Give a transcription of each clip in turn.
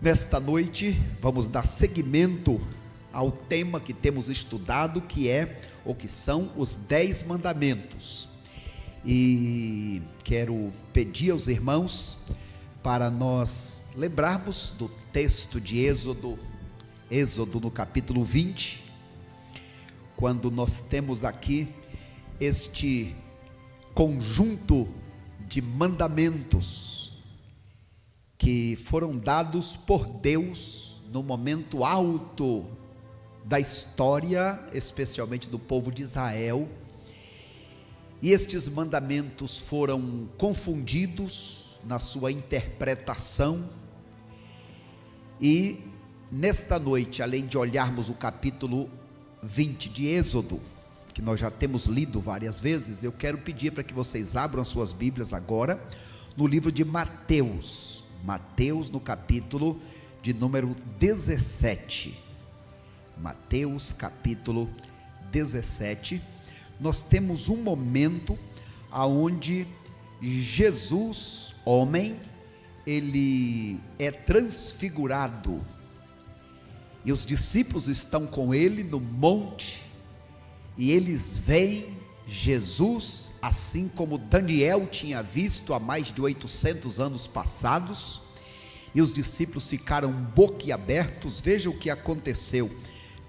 Nesta noite vamos dar seguimento ao tema que temos estudado, que são os 10 mandamentos. E quero pedir aos irmãos para nós lembrarmos do texto de Êxodo no capítulo 20, quando nós temos aqui este conjunto de mandamentos que foram dados por Deus no momento alto da história, especialmente do povo de Israel. E estes mandamentos foram confundidos na sua interpretação. E nesta noite, além de olharmos o capítulo 20 de Êxodo, que nós já temos lido várias vezes, eu quero pedir para que vocês abram suas Bíblias agora no livro de Mateus, no capítulo de número 17. Mateus capítulo 17. Nós temos um momento aonde Jesus, homem, ele é transfigurado, e os discípulos estão com ele no monte, e eles veem Jesus, assim como Daniel tinha visto há mais de 800 anos passados, e os discípulos ficaram boquiabertos. Veja o que aconteceu,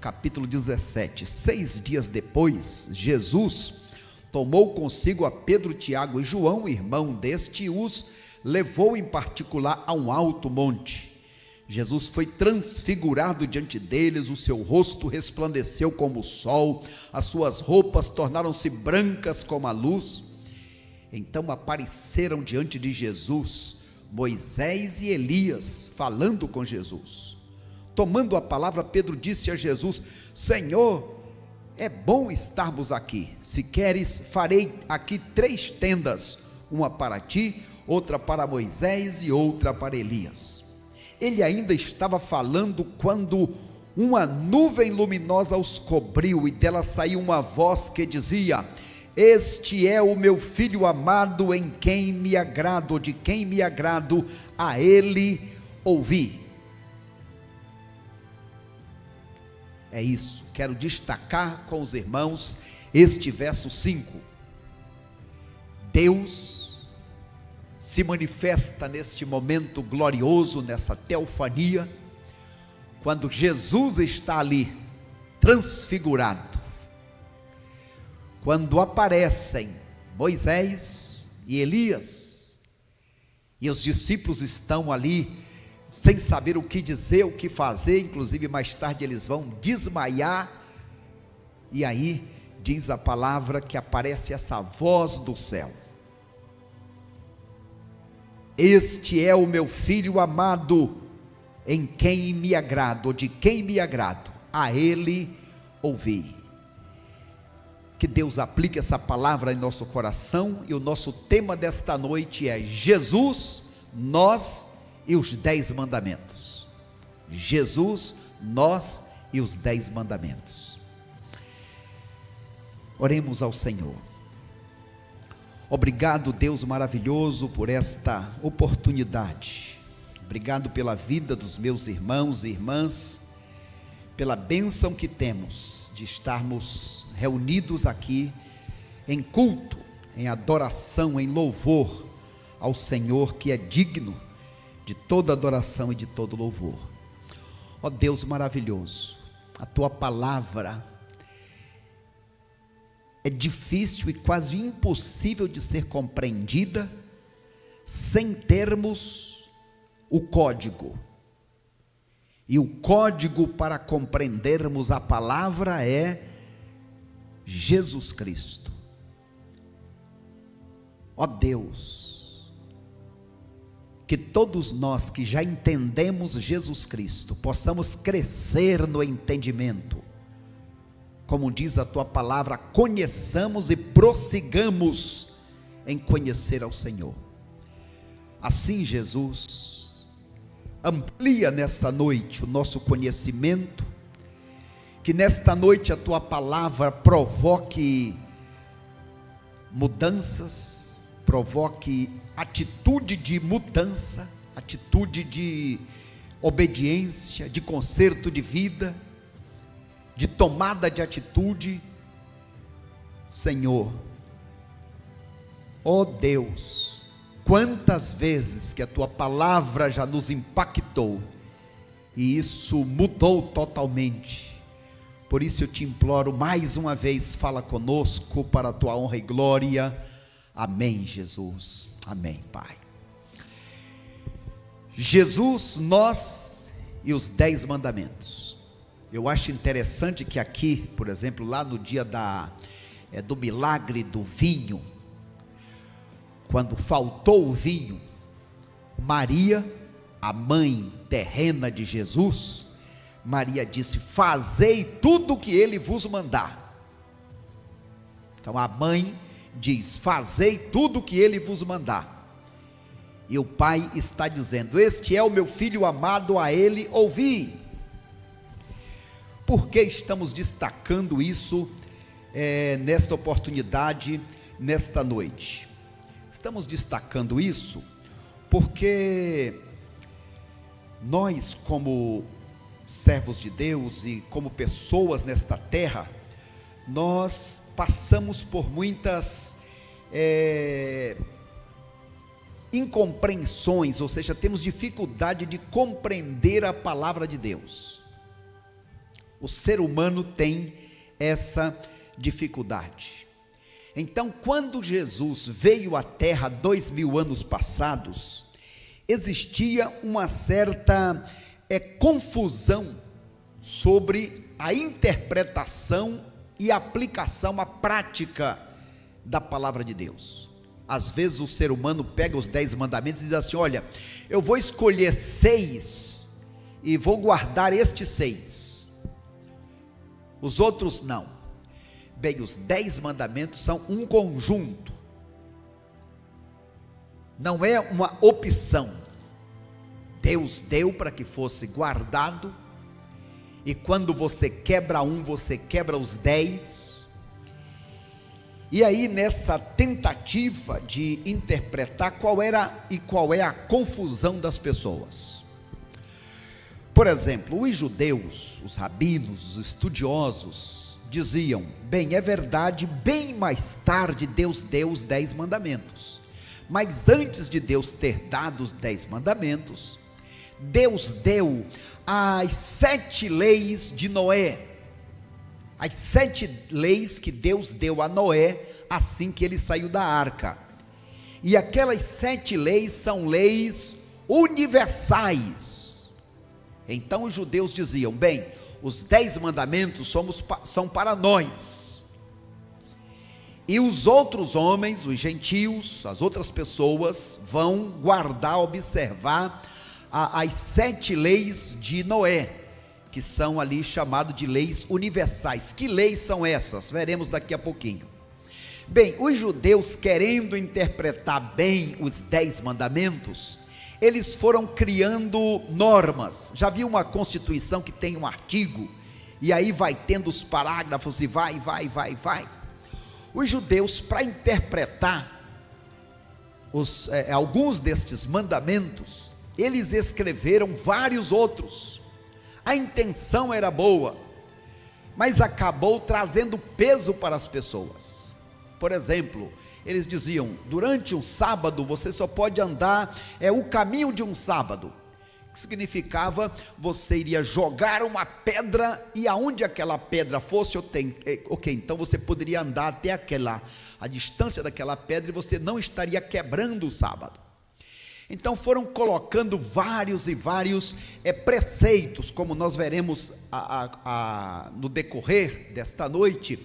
capítulo 17, 6 dias depois, Jesus tomou consigo a Pedro, Tiago e João, irmão deste, e os levou em particular a um alto monte. Jesus foi transfigurado diante deles, o seu rosto resplandeceu como o sol, as suas roupas tornaram-se brancas como a luz. Então apareceram diante de Jesus Moisés e Elias, falando com Jesus. Tomando a palavra, Pedro disse a Jesus: Senhor, é bom estarmos aqui. Se queres, farei aqui 3 tendas, uma para ti, outra para Moisés e outra para Elias. Ele ainda estava falando quando uma nuvem luminosa os cobriu, e dela saiu uma voz que dizia: Este é o meu filho amado, em quem me agrado, de quem me agrado, a ele ouvi. É isso, quero destacar com os irmãos este verso 5. Deus se manifesta neste momento glorioso, nessa teofania, quando Jesus está ali, transfigurado, quando aparecem Moisés e Elias, e os discípulos estão ali, sem saber o que dizer, o que fazer, inclusive mais tarde eles vão desmaiar, e aí diz a palavra que aparece essa voz do céu: Este é o meu filho amado, em quem me agrado, ou de quem me agrado, a ele ouvi. Que Deus aplique essa palavra em nosso coração, e o nosso tema desta noite é Jesus, nós e os 10 mandamentos. Jesus, nós e os 10 mandamentos. Oremos ao Senhor. Obrigado, Deus maravilhoso, por esta oportunidade. Obrigado pela vida dos meus irmãos e irmãs, pela bênção que temos de estarmos reunidos aqui em culto, em adoração, em louvor ao Senhor, que é digno de toda adoração e de todo louvor. Ó Deus maravilhoso, a tua palavra é difícil e quase impossível de ser compreendida sem termos o código. E o código para compreendermos a palavra é Jesus Cristo. Ó Deus, que todos nós que já entendemos Jesus Cristo possamos crescer no entendimento. Como diz a tua palavra, conheçamos e prossigamos em conhecer ao Senhor. Assim, Jesus, amplia nessa noite o nosso conhecimento, que nesta noite a tua palavra provoque mudanças, provoque atitude de mudança, atitude de obediência, de conserto de vida, de tomada de atitude. Senhor, ó Deus, quantas vezes que a tua palavra já nos impactou, e isso mudou totalmente. Por isso eu te imploro mais uma vez, fala conosco para a tua honra e glória. Amém, Jesus. Amém, Pai. Jesus, nós e os 10 mandamentos. Eu acho interessante que aqui, por exemplo, lá no dia do milagre do vinho, quando faltou o vinho, Maria, a mãe terrena de Jesus, Maria disse: fazei tudo o que ele vos mandar. Então a mãe diz: fazei tudo o que ele vos mandar. E o pai está dizendo: este é o meu filho amado, a ele ouvi. Por que estamos destacando isso nesta oportunidade, nesta noite? Estamos destacando isso porque nós, como servos de Deus e como pessoas nesta terra, nós passamos por muitas incompreensões, ou seja, temos dificuldade de compreender a palavra de Deus. O ser humano tem essa dificuldade. Então, quando Jesus veio à terra 2000 anos passados, existia uma certa confusão sobre a interpretação e aplicação à prática da palavra de Deus. Às vezes o ser humano pega os 10 mandamentos e diz assim: olha, eu vou escolher 6 e vou guardar estes 6, os outros não. Bem, os 10 mandamentos são um conjunto, não é uma opção. Deus deu para que fosse guardado, e quando você quebra um, você quebra os 10. E aí, nessa tentativa de interpretar, qual é a confusão das pessoas? Por exemplo, os judeus, os rabinos, os estudiosos diziam: bem, é verdade, bem mais tarde Deus deu os 10 mandamentos, mas antes de Deus ter dado os 10 mandamentos, Deus deu as 7 leis de Noé, as 7 leis que Deus deu a Noé assim que ele saiu da arca. E aquelas 7 leis são leis universais. Então os judeus diziam: bem, os 10 mandamentos são para nós, e os outros homens, os gentios, as outras pessoas vão guardar, observar as 7 leis de Noé, que são ali chamadas de leis universais. Que leis são essas? Veremos daqui a pouquinho. Bem, os judeus, querendo interpretar bem os 10 mandamentos, eles foram criando normas. Já viu uma constituição que tem um artigo, e aí vai tendo os parágrafos, e vai. Os judeus, para interpretar alguns destes mandamentos, eles escreveram vários outros. A intenção era boa, mas acabou trazendo peso para as pessoas. Por exemplo, eles diziam: durante um sábado você só pode andar o caminho de um sábado, que significava você iria jogar uma pedra, e aonde aquela pedra fosse, então você poderia andar até a distância daquela pedra, e você não estaria quebrando o sábado. Então foram colocando vários preceitos, como nós veremos no decorrer desta noite,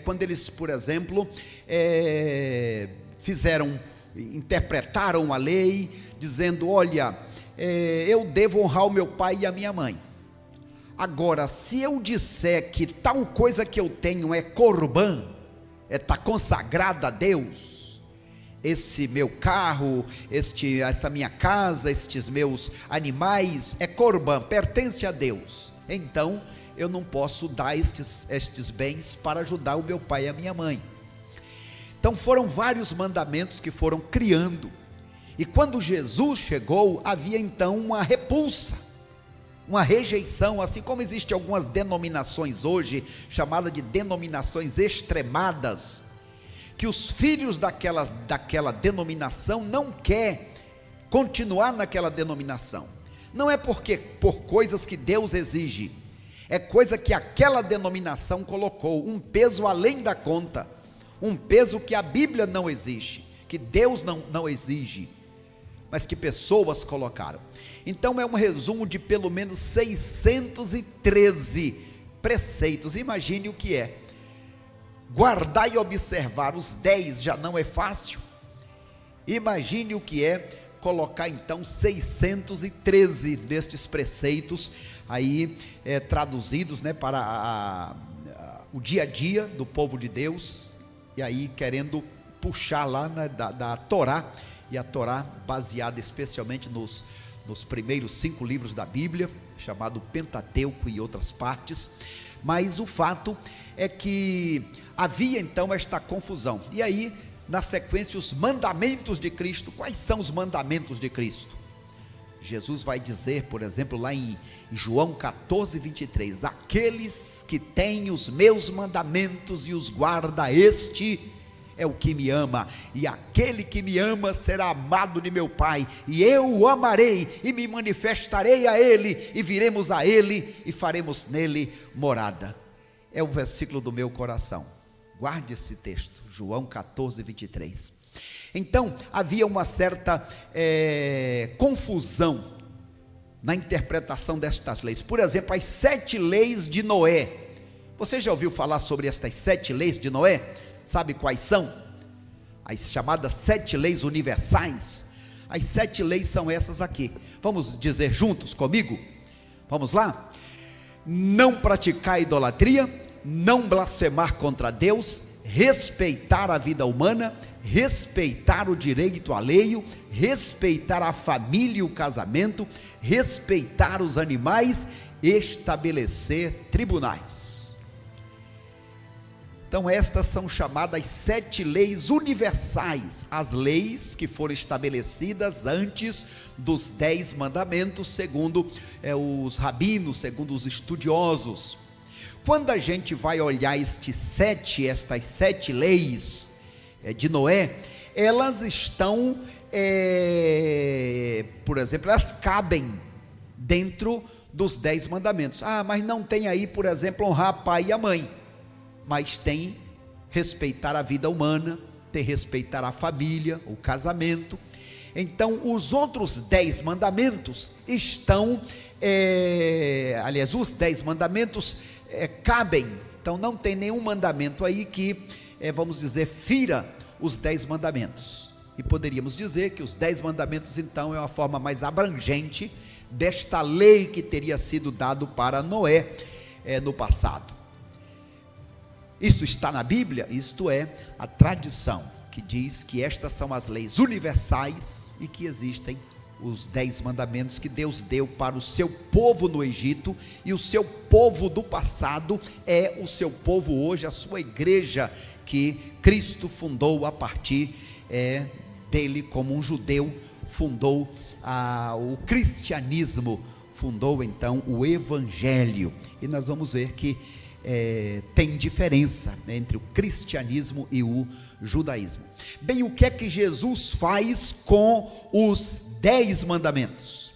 quando eles, por exemplo, interpretaram a lei, dizendo: olha, eu devo honrar o meu pai e a minha mãe. Agora, se eu disser que tal coisa que eu tenho é corbã, está consagrada a Deus, esse meu carro, esta minha casa, estes meus animais, é corbã, pertence a Deus, então eu não posso dar estes bens para ajudar o meu pai e a minha mãe. Então foram vários mandamentos que foram criando, e quando Jesus chegou, havia então uma repulsa uma rejeição, assim como existem algumas denominações hoje, chamadas de denominações extremadas, que os filhos daquela denominação não quer continuar naquela denominação. Não é porque por coisas que Deus exige, é coisa que aquela denominação colocou, um peso além da conta, um peso que a Bíblia não exige, que Deus não exige, mas que pessoas colocaram. Então é um resumo de pelo menos 613 preceitos. Imagine o que é guardar e observar os 10, já não é fácil. Imagine o que é colocar então 613 destes preceitos aí traduzidos, para o dia a dia do povo de Deus, e aí querendo puxar lá da Torá, e a Torá baseada especialmente nos primeiros 5 livros da Bíblia, chamado Pentateuco e outras partes. Mas o fato é que havia então esta confusão, e aí na sequência os mandamentos de Cristo. Quais são os mandamentos de Cristo? Jesus vai dizer, por exemplo, lá em João 14, 23, aqueles que têm os meus mandamentos e os guarda, este é o que me ama, e aquele que me ama será amado de meu Pai, e eu o amarei, e me manifestarei a ele, e viremos a ele, e faremos nele morada. É o versículo do meu coração, guarde esse texto, João 14, 23. Então, havia uma certa confusão na interpretação destas leis. Por exemplo, as 7 leis de Noé. Você já ouviu falar sobre estas 7 leis de Noé? Sabe quais são? As chamadas 7 leis universais. As 7 leis são essas aqui. Vamos dizer juntos comigo? Vamos lá? Não praticar idolatria, não blasfemar contra Deus, respeitar a vida humana, respeitar o direito alheio, respeitar a família e o casamento, respeitar os animais, estabelecer tribunais. Então estas são chamadas 7 leis universais, as leis que foram estabelecidas antes dos 10 mandamentos, segundo os rabinos, segundo os estudiosos. Quando a gente vai olhar estas 7 leis de Noé, elas estão, por exemplo, elas cabem dentro dos 10 mandamentos. Mas não tem aí, por exemplo, honrar o pai e a mãe. Mas tem respeitar a vida humana, tem respeitar a família, o casamento. Então os outros 10 mandamentos estão, aliás, os 10 mandamentos cabem. Então não tem nenhum mandamento aí que, vamos dizer, fira os 10 mandamentos. E poderíamos dizer que os 10 mandamentos então é uma forma mais abrangente desta lei que teria sido dado para Noé no passado. Isto está na Bíblia? Isto é a tradição que diz que estas são as leis universais e que existem os 10 mandamentos que Deus deu para o seu povo no Egito, e o seu povo do passado é o seu povo hoje, a sua igreja que Cristo fundou a partir dele, como um judeu fundou o cristianismo, fundou então o evangelho. E nós vamos ver que tem diferença entre o cristianismo e o judaísmo. Bem, o que é que Jesus faz com os 10 mandamentos?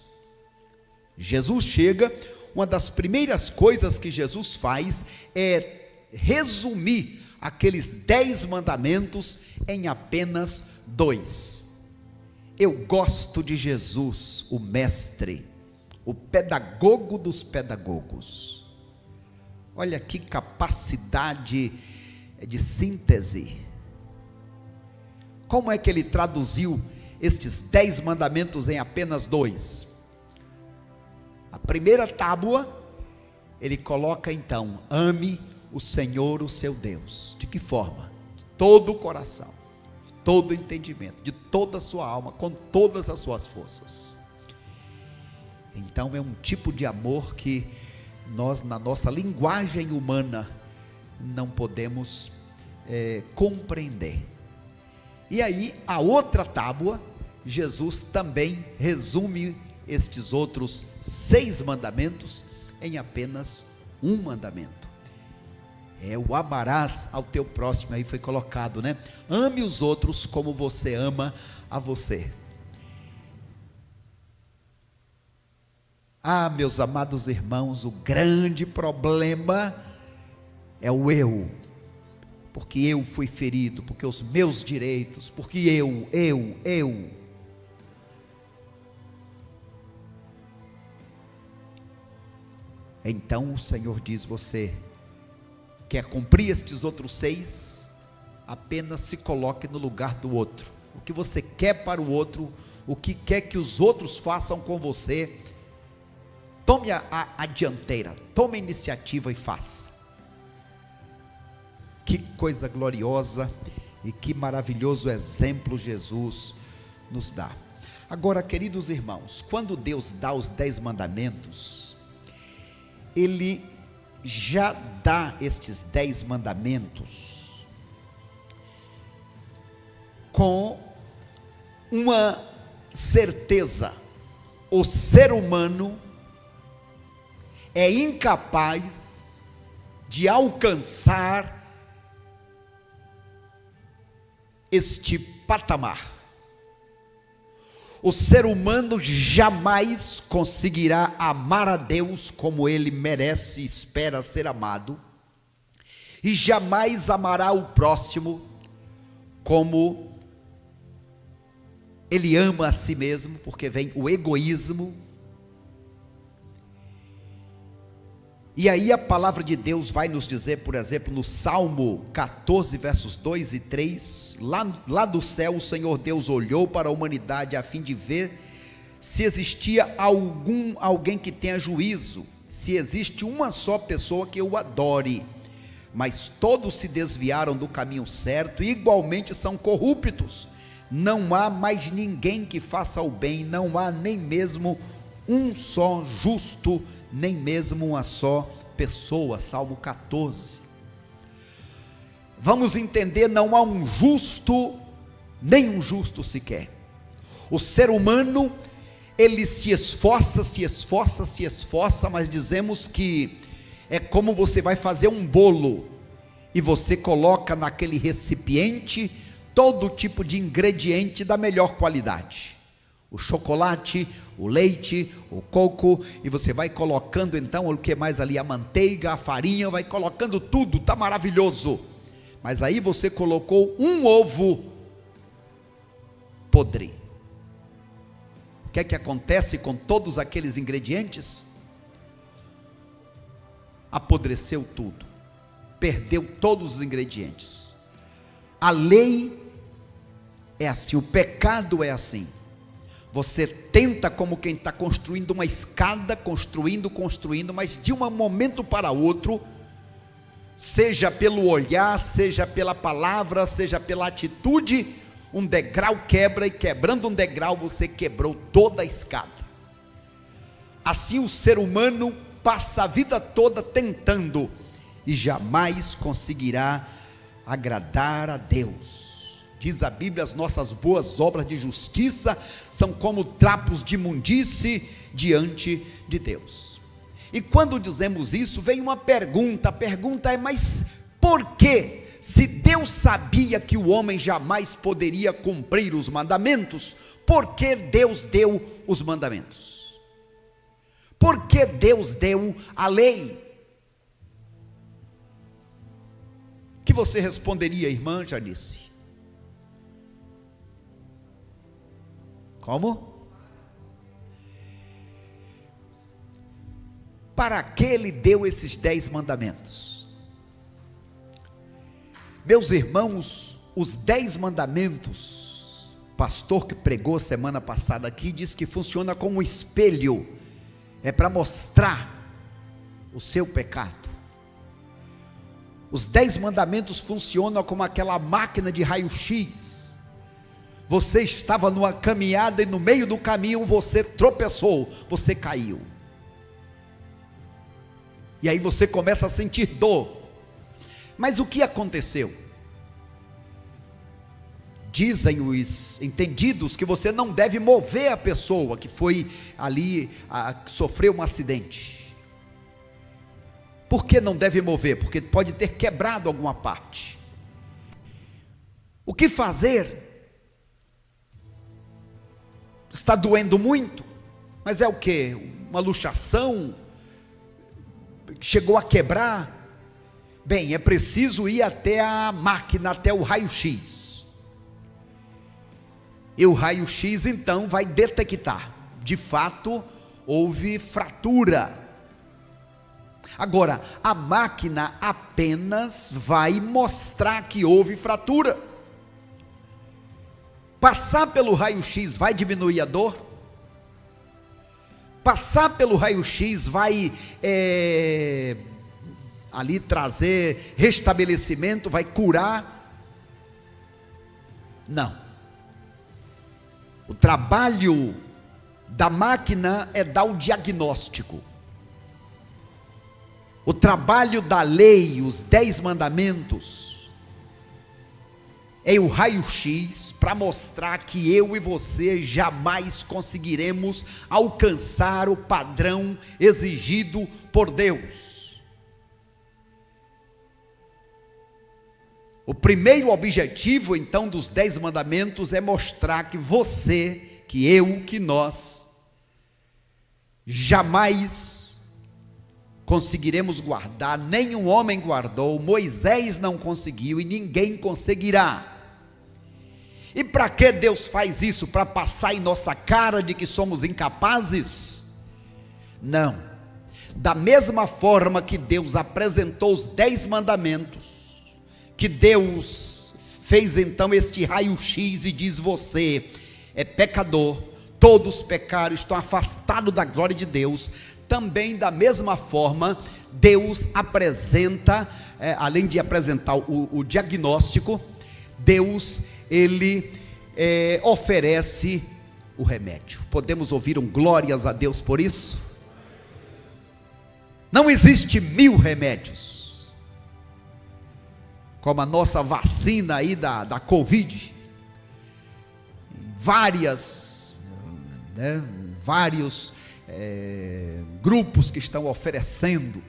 Jesus chega, uma das primeiras coisas que Jesus faz é resumir aqueles 10 mandamentos em apenas 2. Eu gosto de Jesus, o mestre, o pedagogo dos pedagogos. Olha que capacidade de síntese. Como é que ele traduziu estes 10 mandamentos em apenas 2? A primeira tábua, ele coloca então: ame o Senhor, o seu Deus. De que forma? De todo o coração, de todo o entendimento, de toda a sua alma, com todas as suas forças. Então é um tipo de amor que nós, na nossa linguagem humana, não podemos compreender. E aí, a outra tábua, Jesus também resume estes outros 6 mandamentos em apenas um mandamento. É o amarás ao teu próximo, aí foi colocado, né? Ame os outros como você ama a você. Ah, meus amados irmãos, o grande problema é o eu, porque eu fui ferido, porque os meus direitos, porque eu. Então o Senhor diz: você quer cumprir estes outros 6? Apenas se coloque no lugar do outro. O que você quer para o outro, o que quer que os outros façam com você, tome a dianteira, tome a iniciativa e faça. Que coisa gloriosa e que maravilhoso exemplo Jesus nos dá. Agora, queridos irmãos, quando Deus dá os 10 mandamentos, Ele já dá estes 10 mandamentos com uma certeza: o ser humano é incapaz de alcançar este patamar. O ser humano jamais conseguirá amar a Deus como ele merece e espera ser amado, e jamais amará o próximo como ele ama a si mesmo, porque vem o egoísmo. E aí a palavra de Deus vai nos dizer, por exemplo, no Salmo 14, versos 2 e 3, lá do céu o Senhor Deus olhou para a humanidade a fim de ver se existia alguém que tenha juízo, se existe uma só pessoa que o adore, mas todos se desviaram do caminho certo e igualmente são corruptos, não há mais ninguém que faça o bem, não há nem mesmo um só justo, nem mesmo uma só pessoa. Salmo 14. Vamos entender, não há um justo, nem um justo sequer. O ser humano, ele se esforça, mas dizemos que é como você vai fazer um bolo, e você coloca naquele recipiente todo tipo de ingrediente da melhor qualidade, o chocolate, o leite, o coco, e você vai colocando então o que mais ali, a manteiga, a farinha, vai colocando tudo, está maravilhoso, mas aí você colocou um ovo podre. O que é que acontece com todos aqueles ingredientes? Apodreceu tudo, perdeu todos os ingredientes. A lei é assim, o pecado é assim. Você tenta, como quem está construindo uma escada, construindo, mas de um momento para outro, seja pelo olhar, seja pela palavra, seja pela atitude, um degrau quebra, e quebrando um degrau você quebrou toda a escada. Assim o ser humano passa a vida toda tentando e jamais conseguirá agradar a Deus. Diz a Bíblia: as nossas boas obras de justiça são como trapos de imundície diante de Deus. E quando dizemos isso, vem uma pergunta, a pergunta é: mas por que, se Deus sabia que o homem jamais poderia cumprir os mandamentos, por que Deus deu os mandamentos? Por que Deus deu a lei? O que você responderia, irmã Janice? Como? Para que ele deu esses 10 mandamentos? Meus irmãos, os 10 mandamentos, o pastor que pregou semana passada aqui, disse que funciona como um espelho, é para mostrar o seu pecado. Os 10 mandamentos funcionam como aquela máquina de raio-x. Você estava numa caminhada e no meio do caminho você tropeçou, você caiu. E aí você começa a sentir dor. Mas o que aconteceu? Dizem os entendidos que você não deve mover a pessoa que foi ali, sofreu um acidente. Por que não deve mover? Porque pode ter quebrado alguma parte. O que fazer? Está doendo muito, mas é o que? Uma luxação? Chegou a quebrar? Bem, é preciso ir até a máquina, até o raio-x. E o raio-x então vai detectar, de fato, houve fratura. Agora, a máquina apenas vai mostrar que houve fratura. Passar pelo raio-x vai diminuir a dor? Passar pelo raio-x vai ali trazer restabelecimento, vai curar? Não. O trabalho da máquina é dar o diagnóstico. O trabalho da lei, os 10 mandamentos, é o raio-x para mostrar que eu e você jamais conseguiremos alcançar o padrão exigido por Deus. O primeiro objetivo, então, dos 10 mandamentos é mostrar que você, que eu, que nós, jamais conseguiremos guardar, nenhum homem guardou, Moisés não conseguiu e ninguém conseguirá. E para que Deus faz isso? Para passar em nossa cara de que somos incapazes? Não. Da mesma forma que Deus apresentou os 10 mandamentos, que Deus fez então este raio-x e diz: você é pecador, todos pecaram, estão afastados da glória de Deus. Também da mesma forma, Deus apresenta, além de apresentar o diagnóstico, Deus, Ele oferece o remédio. Podemos ouvir um glórias a Deus por isso? Não existe 1000 remédios, como a nossa vacina aí da Covid, vários grupos que estão oferecendo,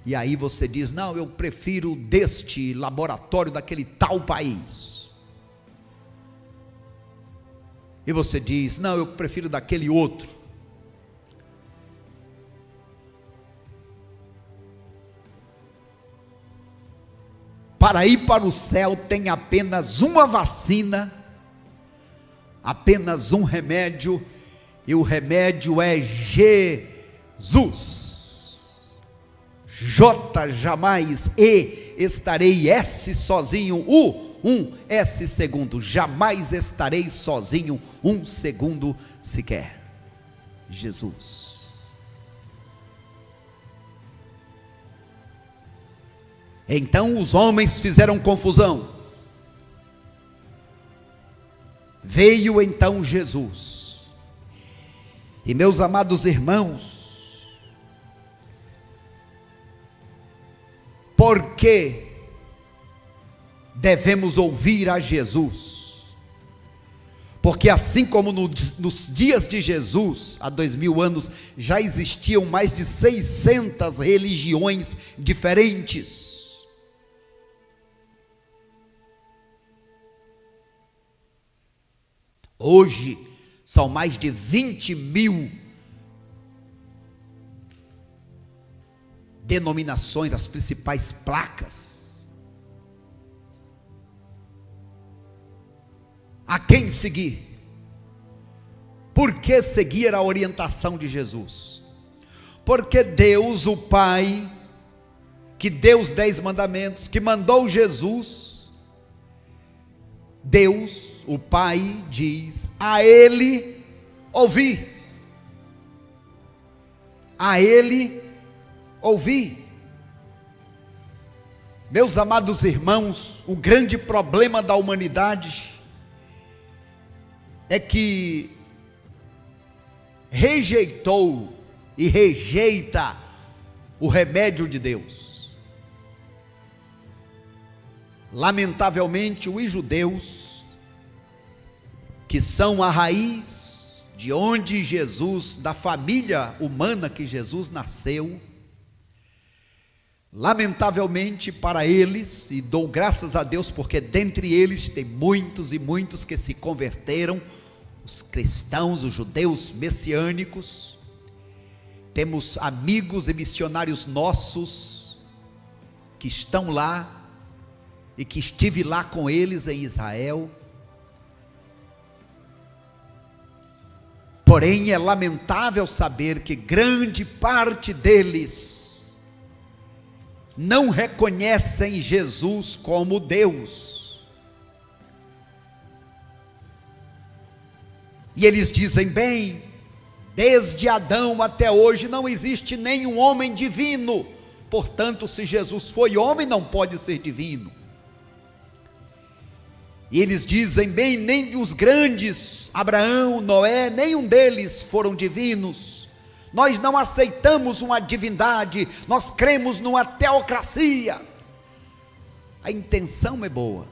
e aí você diz: não, eu prefiro deste laboratório daquele tal país, e você diz: não, eu prefiro daquele outro. Para ir para o céu tem apenas uma vacina, apenas um remédio, e o remédio é Jesus. J jamais, E estarei, S sozinho, S segundo, jamais estarei sozinho um segundo sequer. Jesus. Então os homens fizeram confusão. Veio então Jesus. E meus amados irmãos, por que devemos ouvir a Jesus? Porque assim como nos dias de Jesus, há 2000 anos, já existiam mais de 600 religiões diferentes. Hoje, são mais de 20.000 denominações, as principais placas. A quem seguir? Por que seguir a orientação de Jesus? Porque Deus, o Pai, que deu os 10 mandamentos, que mandou Jesus, Deus, o Pai, diz: a Ele ouvi, a Ele ouvi. Meus amados irmãos, o grande problema da humanidade é que rejeitou e rejeita o remédio de Deus. Lamentavelmente, os judeus, que são a raiz de onde Jesus, da família humana que Jesus nasceu, lamentavelmente para eles, e dou graças a Deus porque dentre eles tem muitos e muitos que se converteram, os cristãos, os judeus messiânicos, temos amigos e missionários nossos que estão lá, e que estive lá com eles em Israel. Porém é lamentável saber que grande parte deles não reconhecem Jesus como Deus, e eles dizem: bem, desde Adão até hoje não existe nenhum homem divino, portanto se Jesus foi homem não pode ser divino. E eles dizem: bem, nem os grandes, Abraão, Noé, nenhum deles foram divinos, nós não aceitamos uma divindade, nós cremos numa teocracia. A intenção é boa,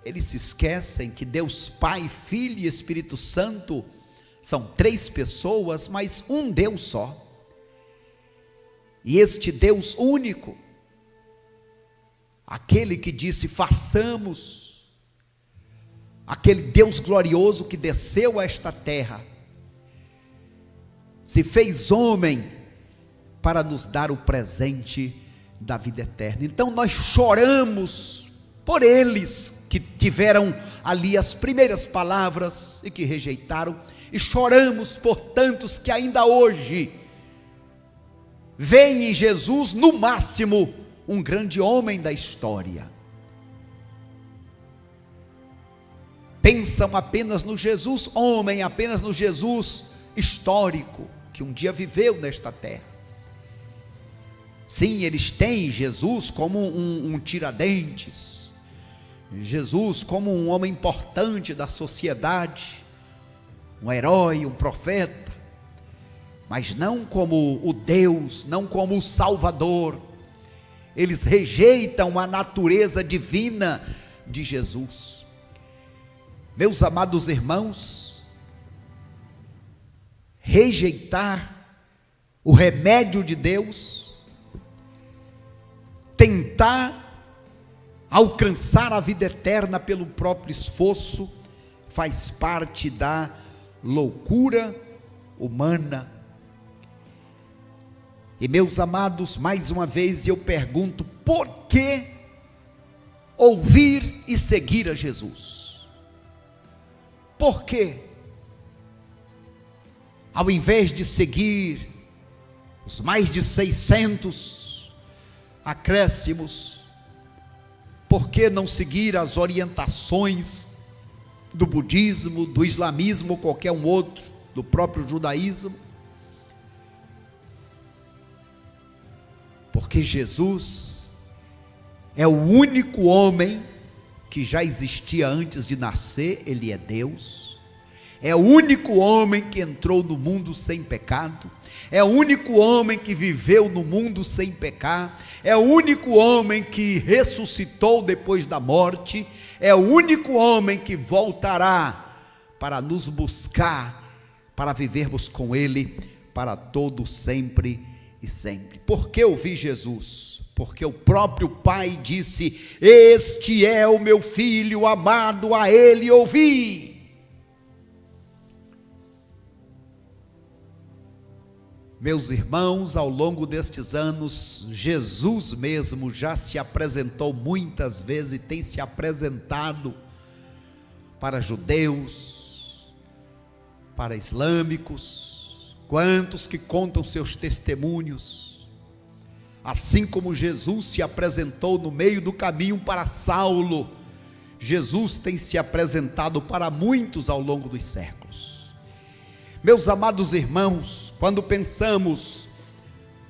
eles se esquecem que Deus Pai, Filho e Espírito Santo são três pessoas, mas um Deus só, e este Deus único, aquele que disse façamos, aquele Deus glorioso que desceu a esta terra, se fez homem para nos dar o presente da vida eterna. Então nós choramos por eles que tiveram ali as primeiras palavras e que rejeitaram, e choramos por tantos que ainda hoje veem em Jesus no máximo um grande homem da história, pensam apenas no Jesus homem, apenas no Jesus histórico, que um dia viveu nesta terra. Sim, eles têm Jesus como um Tiradentes, Jesus como um homem importante da sociedade, um herói, um profeta, mas não como o Deus, não como o Salvador. Eles rejeitam a natureza divina de Jesus. Meus amados irmãos, rejeitar o remédio de Deus, tentar alcançar a vida eterna pelo próprio esforço, faz parte da loucura humana. E meus amados, mais uma vez eu pergunto: por que ouvir e seguir a Jesus? Por quê? Ao invés de seguir os mais de 600 acréscimos, por que não seguir as orientações do budismo, do islamismo ou qualquer um outro, do próprio judaísmo? Porque Jesus é o único homem que já existia antes de nascer, ele é Deus, é o único homem que entrou no mundo sem pecado, é o único homem que viveu no mundo sem pecar, é o único homem que ressuscitou depois da morte, é o único homem que voltará para nos buscar, para vivermos com ele para todo sempre e sempre. Por que ouvir Jesus? Porque o próprio Pai disse: este é o meu filho amado, a ele ouvi. Meus irmãos, ao longo destes anos, Jesus mesmo já se apresentou muitas vezes e tem se apresentado para judeus, para islâmicos, quantos que contam seus testemunhos, assim como Jesus se apresentou no meio do caminho para Saulo, Jesus tem se apresentado para muitos ao longo dos séculos. Meus amados irmãos, quando pensamos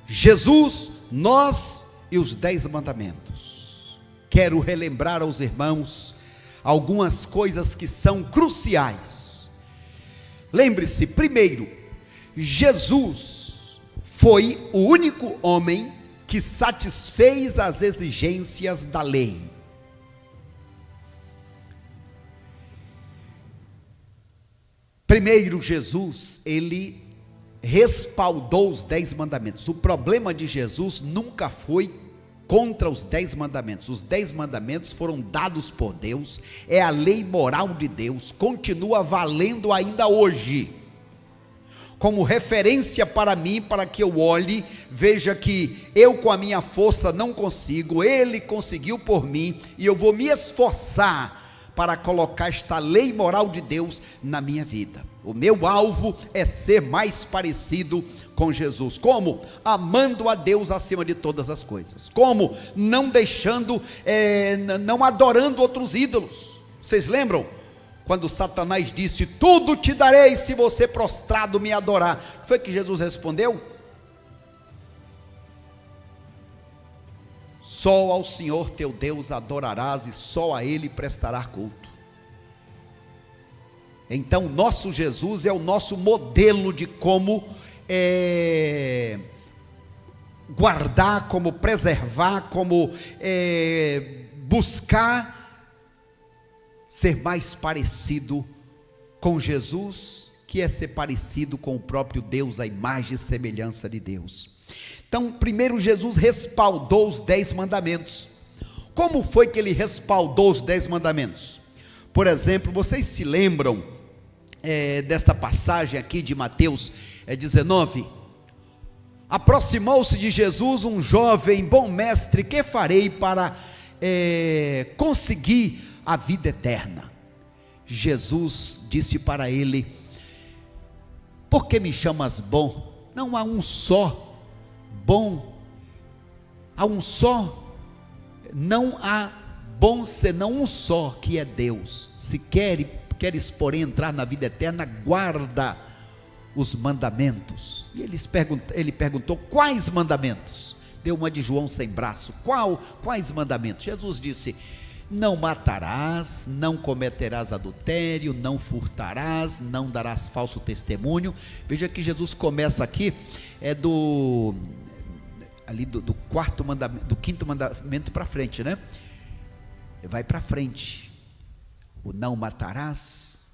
Jesus, nós e os 10 mandamentos, quero relembrar aos irmãos algumas coisas que são cruciais. Lembre-se, primeiro, Jesus foi o único homem que satisfez as exigências da lei. Primeiro, Jesus, ele respaldou os 10 mandamentos. O problema de Jesus nunca foi contra os 10 mandamentos. Os 10 mandamentos foram dados por Deus, é a lei moral de Deus, continua valendo ainda hoje, como referência para mim, para que eu olhe, veja que eu com a minha força não consigo, Ele conseguiu por mim, e eu vou me esforçar para colocar esta lei moral de Deus na minha vida. O meu alvo é ser mais parecido com Jesus. Como? Amando a Deus acima de todas as coisas. Como? Não deixando, não adorando outros ídolos. Vocês lembram? Quando Satanás disse: tudo te darei se você prostrado me adorar. Foi que Jesus respondeu: só ao Senhor teu Deus adorarás, e só a Ele prestarás culto. Então nosso Jesus é o nosso modelo de como guardar, como preservar, como buscar ser mais parecido com Jesus, que é ser parecido com o próprio Deus, a imagem e semelhança de Deus. Então, primeiro, Jesus respaldou os 10 mandamentos. Como foi que ele respaldou os 10 mandamentos? Por exemplo, vocês se lembram desta passagem aqui de Mateus 19? Aproximou-se de Jesus um jovem: bom mestre, que farei para conseguir a vida eterna? Jesus disse para ele: por que me chamas bom? Não há um só bom, há um só, não há bom senão um só, que é Deus. Se queres porém entrar na vida eterna, guarda os mandamentos. E ele perguntou: quais mandamentos? Deu uma de João sem braço. Quais mandamentos? Jesus disse: não matarás, não cometerás adultério, não furtarás, não darás falso testemunho. Veja que Jesus começa aqui, do quarto mandamento, do quinto mandamento para frente, né? Vai para frente. O não matarás,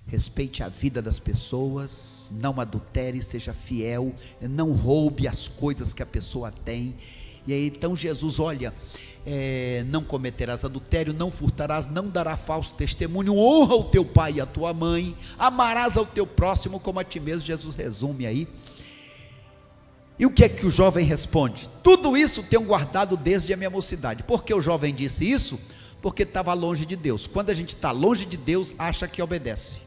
respeite a vida das pessoas, não adultere, seja fiel, não roube as coisas que a pessoa tem. E aí então Jesus, olha, não cometerás adultério, não furtarás, não dará falso testemunho, honra o teu pai e a tua mãe, amarás ao teu próximo como a ti mesmo. Jesus resume aí. E o que é que o jovem responde? Tudo isso tenho guardado desde a minha mocidade. Por que o jovem disse isso? Porque estava longe de Deus. Quando a gente está longe de Deus, acha que obedece.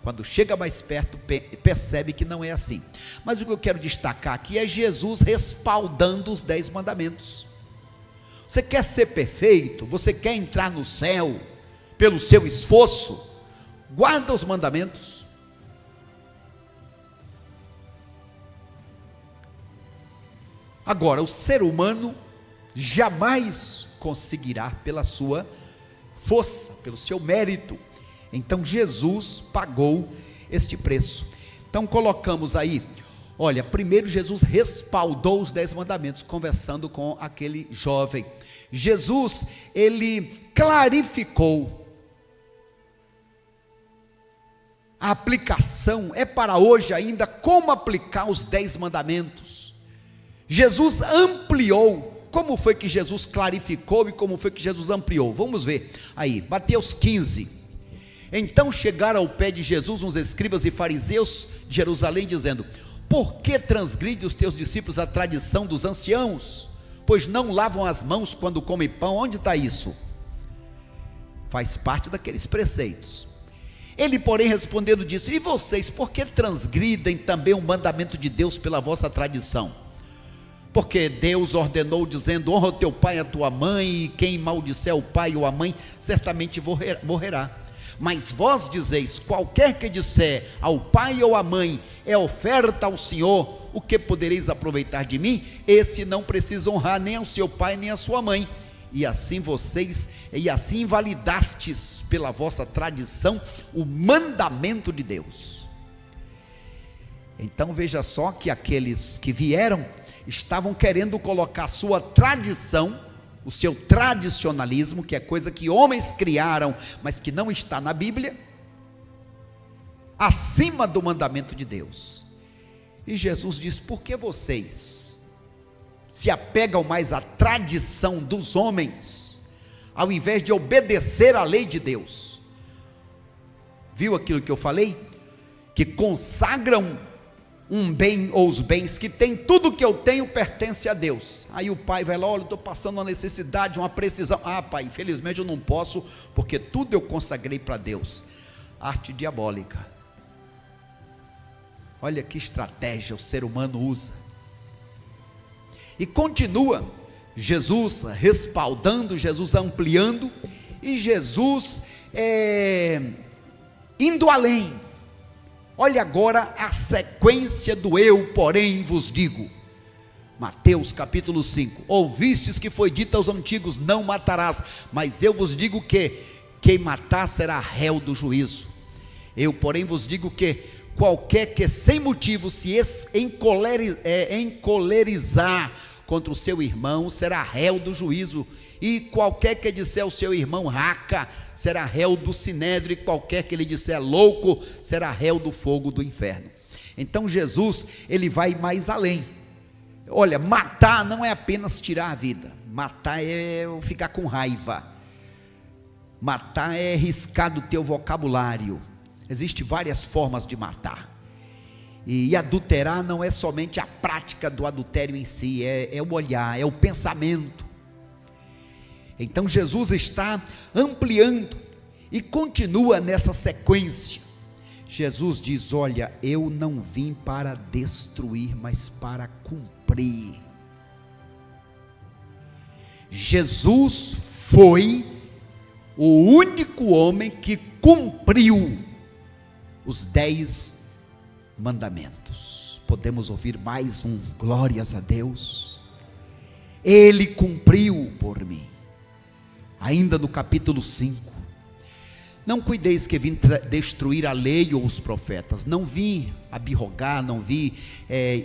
Quando chega mais perto, percebe que não é assim. Mas o que eu quero destacar aqui é Jesus respaldando os 10 mandamentos. Você quer ser perfeito? Você quer entrar no céu pelo seu esforço? Guarda os mandamentos. Agora, o ser humano jamais conseguirá pela sua força, pelo seu mérito. Então Jesus pagou este preço. Então colocamos aí, olha, primeiro Jesus respaldou os 10 mandamentos, conversando com aquele jovem. Jesus, ele clarificou. A aplicação é para hoje ainda, como aplicar os 10 mandamentos. Jesus ampliou. Como foi que Jesus clarificou e como foi que Jesus ampliou? Vamos ver aí, Mateus 15. Então chegaram ao pé de Jesus uns escribas e fariseus de Jerusalém, dizendo: por que transgride os teus discípulos a tradição dos anciãos? Pois não lavam as mãos quando comem pão. Onde está isso? Faz parte daqueles preceitos. Ele, porém, respondendo, disse: e vocês, por que transgridem também o mandamento de Deus pela vossa tradição? Porque Deus ordenou, dizendo: honra o teu pai e a tua mãe, e quem maldisser o pai ou a mãe, certamente morrerá. Mas vós dizeis: qualquer que disser ao pai ou à mãe, é oferta ao Senhor, o que podereis aproveitar de mim? Esse não precisa honrar nem ao seu pai nem à sua mãe. E assim invalidastes pela vossa tradição o mandamento de Deus. Então veja só que aqueles que vieram estavam querendo colocar sua tradição, o seu tradicionalismo, que é coisa que homens criaram, mas que não está na Bíblia, acima do mandamento de Deus. E Jesus diz: por que vocês se apegam mais à tradição dos homens, ao invés de obedecer à lei de Deus? Viu aquilo que eu falei? Que consagram um bem, ou os bens que tem, tudo que eu tenho pertence a Deus. Aí o pai vai lá: olha, eu estou passando uma necessidade, uma precisão. Ah, pai, infelizmente eu não posso, porque tudo eu consagrei para Deus. Arte diabólica. Olha que estratégia o ser humano usa. E continua Jesus respaldando, Jesus ampliando, e Jesus indo além. Olha agora a sequência do eu, porém, vos digo. Mateus capítulo 5. Ouvistes que foi dito aos antigos: não matarás. Mas eu vos digo que quem matar será réu do juízo. Eu, porém, vos digo que qualquer que sem motivo se encolerizar contra o seu irmão será réu do juízo. E qualquer que disser ao seu irmão raca será réu do sinédrio, e qualquer que lhe disser louco será réu do fogo do inferno. Então Jesus, ele vai mais além. Olha, matar não é apenas tirar a vida, matar é ficar com raiva, matar é riscar do teu vocabulário. Existem várias formas de matar. E adulterar não é somente a prática do adultério em si, é o olhar, é o pensamento. Então Jesus está ampliando e continua nessa sequência. Jesus diz: olha, eu não vim para destruir, mas para cumprir. Jesus foi o único homem que cumpriu os 10 mandamentos. Podemos ouvir mais um glórias a Deus? Ele cumpriu por mim. Ainda no capítulo 5, não cuideis que vim destruir a lei ou os profetas. Não vim abrogar, não vim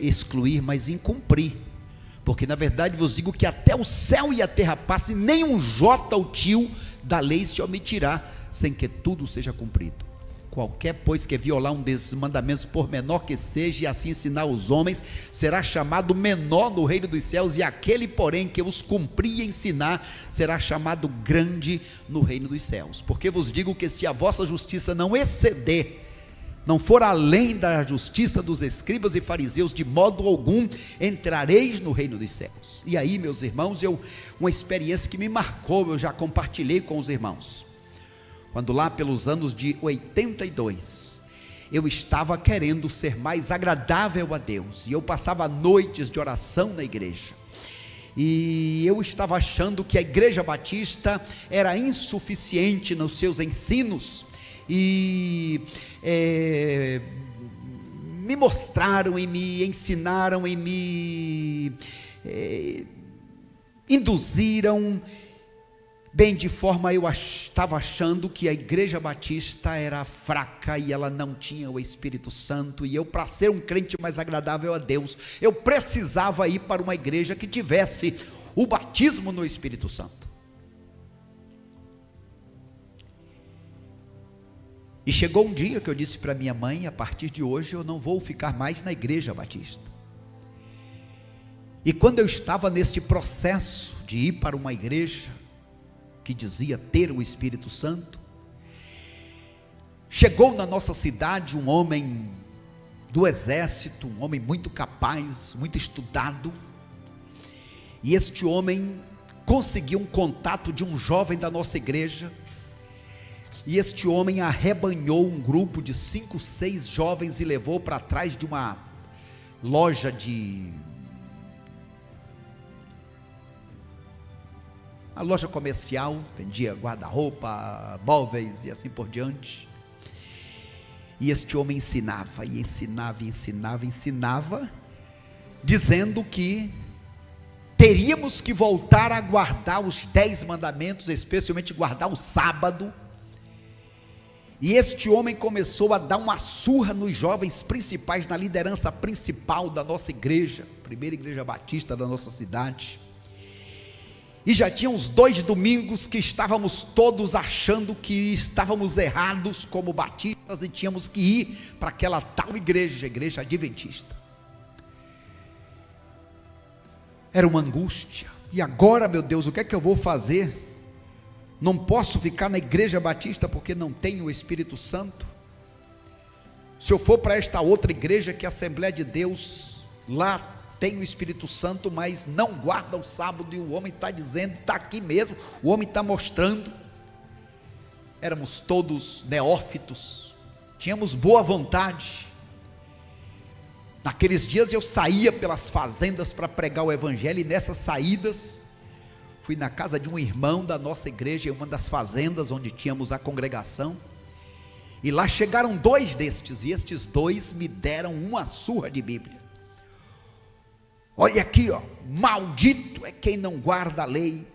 excluir, mas vim cumprir. Porque na verdade vos digo que até o céu e a terra passem, nem um jota ou tio da lei se omitirá, sem que tudo seja cumprido. Qualquer, pois, que violar um desses mandamentos, por menor que seja, e assim ensinar os homens, será chamado menor no reino dos céus, e aquele, porém, que os cumprir e ensinar, será chamado grande no reino dos céus. Porque vos digo que se a vossa justiça não exceder, não for além da justiça dos escribas e fariseus, de modo algum entrareis no reino dos céus. E aí, meus irmãos, uma experiência que me marcou, eu já compartilhei com os irmãos. Quando lá pelos anos de 82, eu estava querendo ser mais agradável a Deus, e eu passava noites de oração na igreja, e eu estava achando que a igreja batista era insuficiente nos seus ensinos, e me mostraram e me ensinaram e me induziram, bem, de forma eu estava achando que a igreja batista era fraca e ela não tinha o Espírito Santo, e eu, para ser um crente mais agradável a Deus, eu precisava ir para uma igreja que tivesse o batismo no Espírito Santo. E chegou um dia que eu disse para minha mãe: a partir de hoje eu não vou ficar mais na igreja batista. E quando eu estava neste processo de ir para uma igreja que dizia ter o Espírito Santo, chegou na nossa cidade um homem do exército, um homem muito capaz, muito estudado, e este homem conseguiu um contato de um jovem da nossa igreja, e este homem arrebanhou um grupo de 5, 6 jovens e levou para trás de uma loja a loja comercial, vendia guarda-roupa, móveis e assim por diante. E este homem ensinava, e ensinava, dizendo que teríamos que voltar a guardar os 10 mandamentos, especialmente guardar o sábado, E este homem começou a dar uma surra nos jovens principais, na liderança principal da nossa igreja, primeira igreja batista da nossa cidade. E já tinha uns 2 domingos que estávamos todos achando que estávamos errados como batistas e tínhamos que ir para aquela tal igreja, a igreja adventista. Era uma angústia. E agora, meu Deus, o que é que eu vou fazer? Não posso ficar na igreja batista porque não tenho o Espírito Santo. Se eu for para esta outra igreja, que é a Assembleia de Deus, lá tem o Espírito Santo, mas não guarda o sábado, e o homem está dizendo, está aqui mesmo, o homem está mostrando. Éramos todos neófitos, tínhamos boa vontade. Naqueles dias eu saía pelas fazendas para pregar o evangelho, e nessas saídas, fui na casa de um irmão da nossa igreja, em uma das fazendas onde tínhamos a congregação, e lá chegaram 2 destes, e estes 2 me deram uma surra de Bíblia. Olha aqui, ó, maldito é quem não guarda a lei.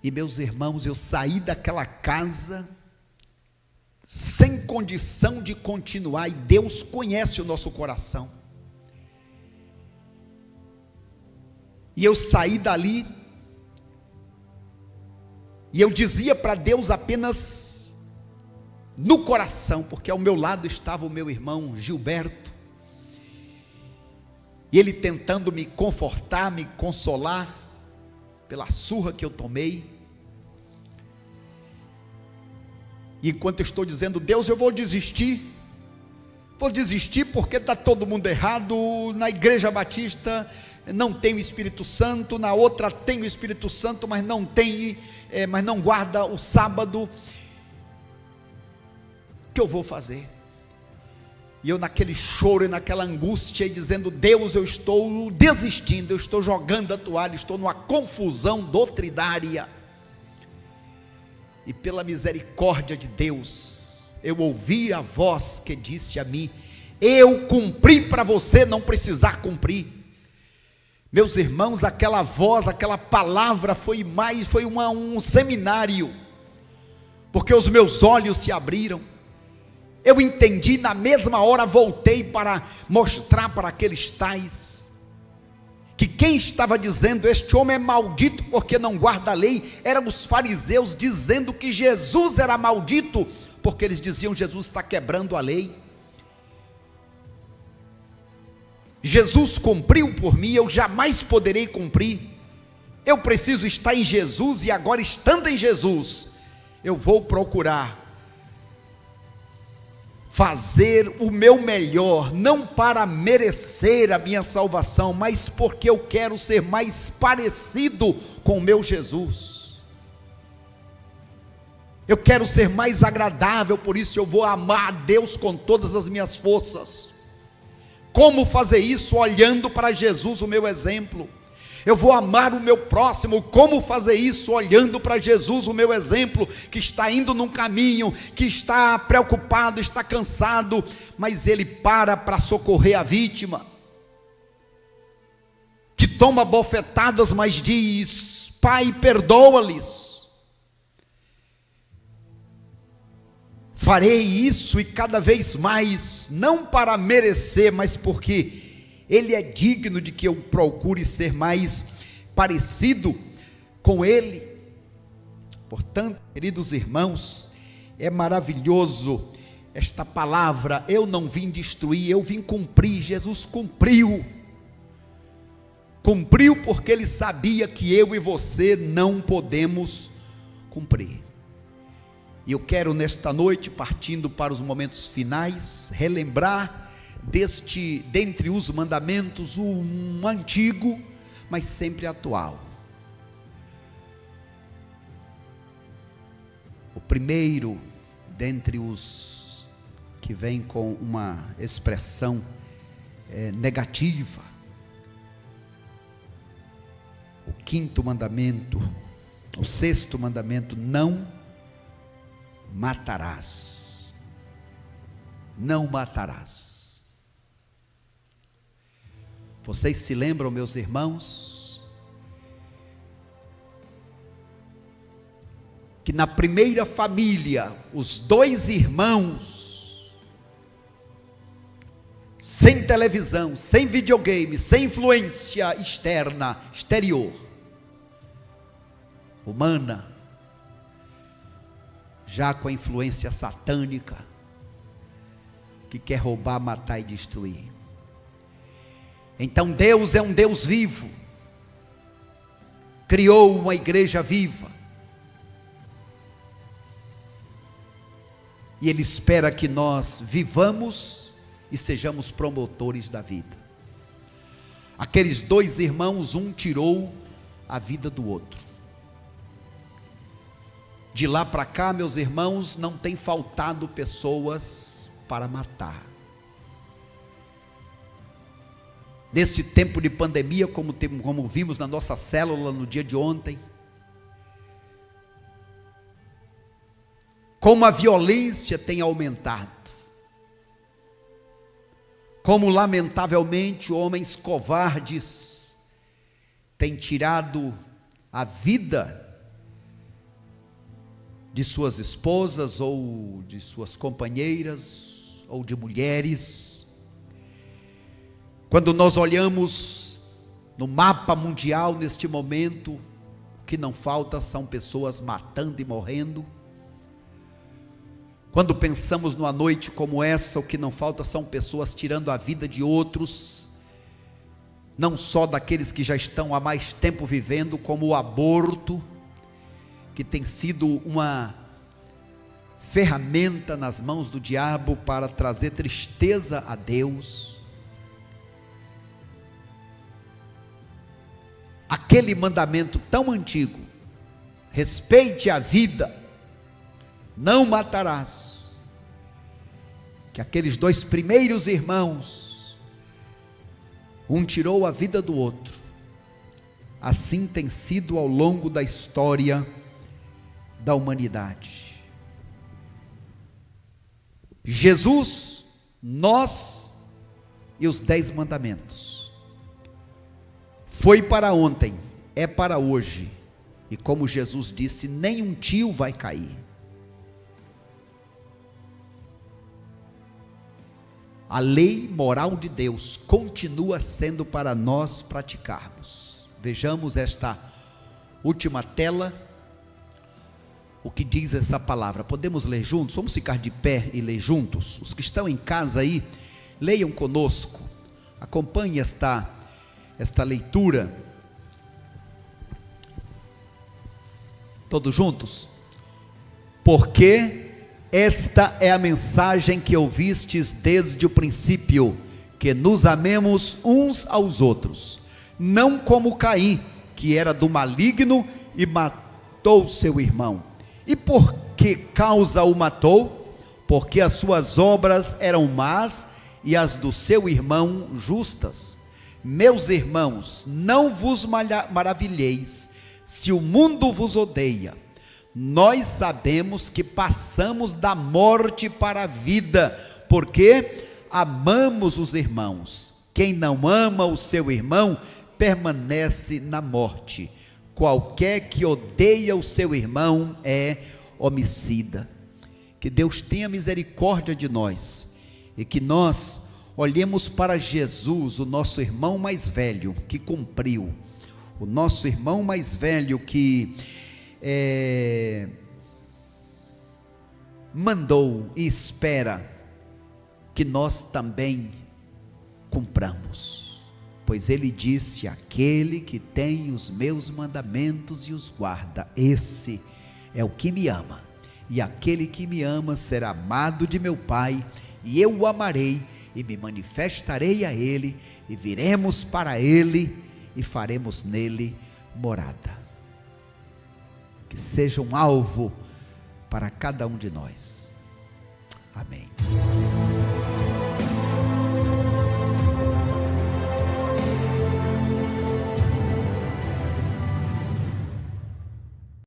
E meus irmãos, eu saí daquela casa sem condição de continuar, e Deus conhece o nosso coração. E eu saí dali, e eu dizia para Deus apenas no coração, porque ao meu lado estava o meu irmão Gilberto, e ele tentando me confortar, me consolar, pela surra que eu tomei. E enquanto eu estou dizendo, Deus, eu vou desistir porque está todo mundo errado, na igreja batista não tem o Espírito Santo, na outra tem o Espírito Santo, mas mas não guarda o sábado, o que eu vou fazer? E eu naquele choro e naquela angústia, e dizendo, Deus, eu estou desistindo, eu estou jogando a toalha, estou numa confusão doutrinária. E pela misericórdia de Deus, eu ouvi a voz que disse a mim, eu cumpri para você não precisar cumprir. Meus irmãos, aquela voz, aquela palavra foi um seminário, porque os meus olhos se abriram, eu entendi, na mesma hora voltei para mostrar para aqueles tais, que quem estava dizendo, este homem é maldito porque não guarda a lei, eram os fariseus dizendo que Jesus era maldito, porque eles diziam, Jesus está quebrando a lei. Jesus cumpriu por mim, eu jamais poderei cumprir. Eu preciso estar em Jesus, e agora estando em Jesus, eu vou procurar fazer o meu melhor, não para merecer a minha salvação, mas porque eu quero ser mais parecido com o meu Jesus. Eu quero ser mais agradável, por isso eu vou amar a Deus com todas as minhas forças. Como fazer isso? Olhando para Jesus, o meu exemplo. Eu vou amar o meu próximo. Como fazer isso? Olhando para Jesus, o meu exemplo, que está indo num caminho, que está preocupado, está cansado, mas ele para socorrer a vítima, que toma bofetadas, mas diz, Pai, perdoa-lhes. Farei isso e cada vez mais, não para merecer, mas porque Ele é digno de que eu procure ser mais parecido com Ele. Portanto, queridos irmãos, é maravilhoso esta palavra, eu não vim destruir, eu vim cumprir. Jesus cumpriu porque Ele sabia que eu e você não podemos cumprir. E eu quero nesta noite, partindo para os momentos finais, relembrar dentre os mandamentos, um antigo, mas sempre atual. O primeiro, dentre os que vem com uma expressão negativa, o 5º mandamento, o 6º mandamento, não matarás. Não matarás. Vocês se lembram, meus irmãos, que na primeira família, os dois irmãos, sem televisão, sem videogame, sem influência exterior, humana, já com a influência satânica, que quer roubar, matar e destruir. Então Deus é um Deus vivo, criou uma igreja viva, e Ele espera que nós vivamos e sejamos promotores da vida. Aqueles dois irmãos, um tirou a vida do outro. De lá para cá, meus irmãos, não tem faltado pessoas para matar. Nesse tempo de pandemia, como vimos na nossa célula no dia de ontem, como a violência tem aumentado, como lamentavelmente homens covardes têm tirado a vida de suas esposas, ou de suas companheiras, ou de mulheres. Quando nós olhamos no mapa mundial neste momento, o que não falta são pessoas matando e morrendo. Quando pensamos numa noite como essa, o que não falta são pessoas tirando a vida de outros, não só daqueles que já estão há mais tempo vivendo, como o aborto, que tem sido uma ferramenta nas mãos do diabo para trazer tristeza a Deus. Aquele mandamento tão antigo, respeite a vida, não matarás, que aqueles dois primeiros irmãos, um tirou a vida do outro, assim tem sido ao longo da história da humanidade. Jesus, nós e os 10 mandamentos, foi para ontem, é para hoje, e como Jesus disse, nenhum tio vai cair. A lei moral de Deus continua sendo para nós praticarmos. Vejamos esta última tela, o que diz essa palavra. Podemos ler juntos? Vamos ficar de pé e ler juntos? Os que estão em casa aí, leiam conosco, acompanhe esta leitura, todos juntos. Porque esta é a mensagem que ouvistes desde o princípio, que nos amemos uns aos outros, não como Caim, que era do maligno e matou seu irmão. E por que causa o matou? Porque as suas obras eram más e as do seu irmão justas. Meus irmãos, não vos maravilheis se o mundo vos odeia. Nós sabemos que passamos da morte para a vida, porque amamos os irmãos. Quem não ama o seu irmão permanece na morte. Qualquer que odeia o seu irmão é homicida. Que Deus tenha misericórdia de nós, e que nós olhemos para Jesus, o nosso irmão mais velho, que cumpriu, o nosso irmão mais velho que mandou e espera que nós também cumpramos. Pois ele disse: aquele que tem os meus mandamentos e os guarda, esse é o que me ama, e aquele que me ama será amado de meu Pai, e eu o amarei, e me manifestarei a ele, e viremos para ele, e faremos nele morada. Que seja um alvo para cada um de nós. Amém.